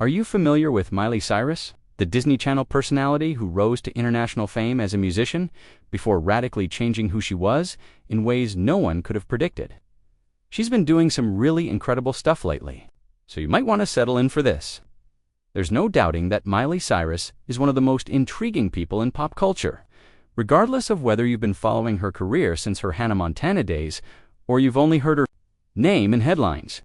Are you familiar with Miley Cyrus, the Disney Channel personality who rose to international fame as a musician before radically changing who she was in ways no one could have predicted? She's been doing some really incredible stuff lately, so you might want to settle in for this. There's no doubting that Miley Cyrus is one of the most intriguing people in pop culture, regardless of whether you've been following her career since her Hannah Montana days or you've only heard her name in headlines.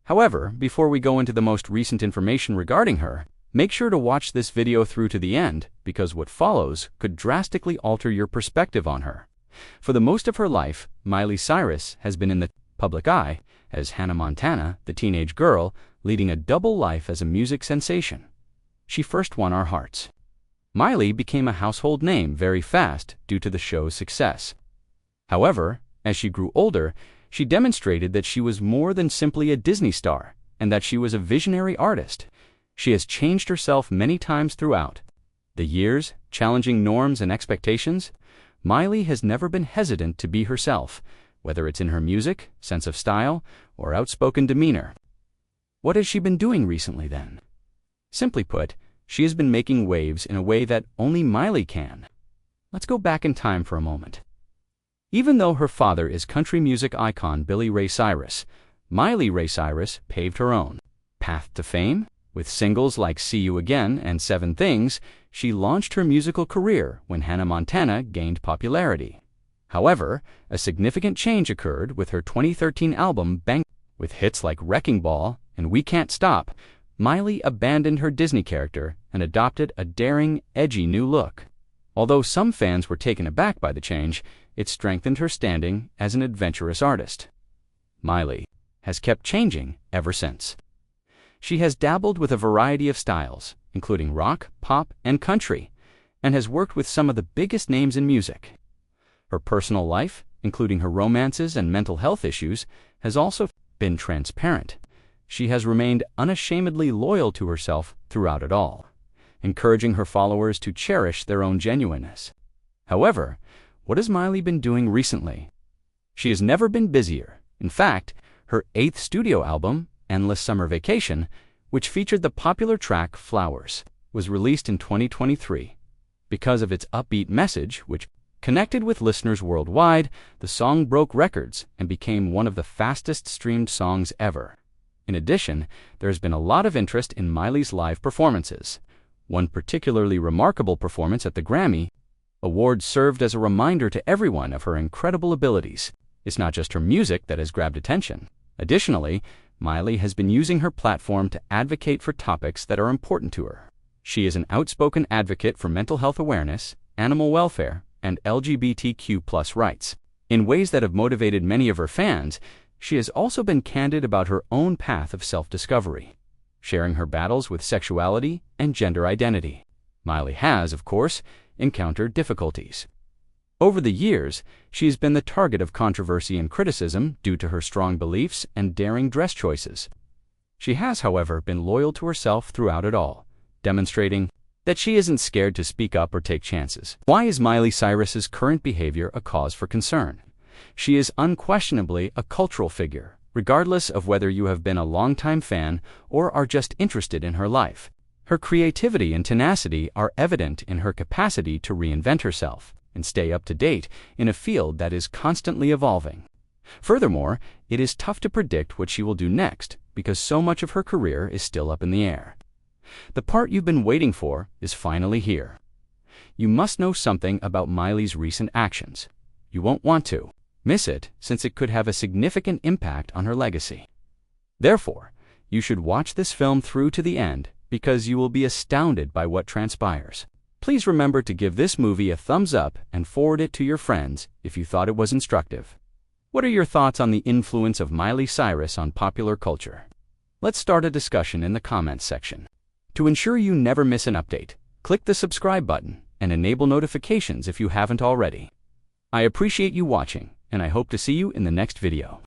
However, before we go into the most recent information regarding her, make sure to watch this video through to the end because what follows could drastically alter your perspective on her. For the most of her life, Miley Cyrus has been in the public eye as Hannah Montana, the teenage girl, leading a double life as a music sensation. She first won our hearts. Miley became a household name very fast due to the show's success. However, as she grew older, she demonstrated that she was more than simply a Disney star and that she was a visionary artist. She has changed herself many times throughout the years, challenging norms and expectations. Miley has never been hesitant to be herself, whether it's in her music, sense of style, or outspoken demeanor. What has she been doing recently then? Simply put, she has been making waves in a way that only Miley can. Let's go back in time for a moment. Even though her father is country music icon Billy Ray Cyrus, Miley Ray Cyrus paved her own path to fame. With singles like See You Again and Seven Things, she launched her musical career when Hannah Montana gained popularity. However, a significant change occurred with her 2013 album Bang. With hits like Wrecking Ball and We Can't Stop, Miley abandoned her Disney character and adopted a daring, edgy new look. Although some fans were taken aback by the change, it strengthened her standing as an adventurous artist. Miley has kept changing ever since. She has dabbled with a variety of styles, including rock, pop, and country, and has worked with some of the biggest names in music. Her personal life, including her romances and mental health issues, has also been transparent. She has remained unashamedly loyal to herself throughout it all, encouraging her followers to cherish their own genuineness. However, what has Miley been doing recently? She has never been busier. In fact, her 8th studio album, Endless Summer Vacation, which featured the popular track Flowers, was released in 2023. Because of its upbeat message, which connected with listeners worldwide, the song broke records and became one of the fastest streamed songs ever. In addition, there has been a lot of interest in Miley's live performances. One particularly remarkable performance at the Grammy Awards served as a reminder to everyone of her incredible abilities. It's not just her music that has grabbed attention. Additionally, Miley has been using her platform to advocate for topics that are important to her. She is an outspoken advocate for mental health awareness, animal welfare, and LGBTQ+ rights. In ways that have motivated many of her fans, she has also been candid about her own path of self-discovery, sharing her battles with sexuality and gender identity. Miley has, of course, encountered difficulties. Over the years, she has been the target of controversy and criticism due to her strong beliefs and daring dress choices. She has, however, been loyal to herself throughout it all, demonstrating that she isn't scared to speak up or take chances. Why is Miley Cyrus's current behavior a cause for concern? She is unquestionably a cultural figure, regardless of whether you have been a longtime fan or are just interested in her life. Her creativity and tenacity are evident in her capacity to reinvent herself and stay up to date in a field that is constantly evolving. Furthermore, it is tough to predict what she will do next because so much of her career is still up in the air. The part you've been waiting for is finally here. You must know something about Miley's recent actions. You won't want to miss it since it could have a significant impact on her legacy. Therefore, you should watch this film through to the end because you will be astounded by what transpires. Please remember to give this movie a thumbs up and forward it to your friends if you thought it was instructive. What are your thoughts on the influence of Miley Cyrus on popular culture? Let's start a discussion in the comments section. To ensure you never miss an update, click the subscribe button and enable notifications if you haven't already. I appreciate you watching, and I hope to see you in the next video.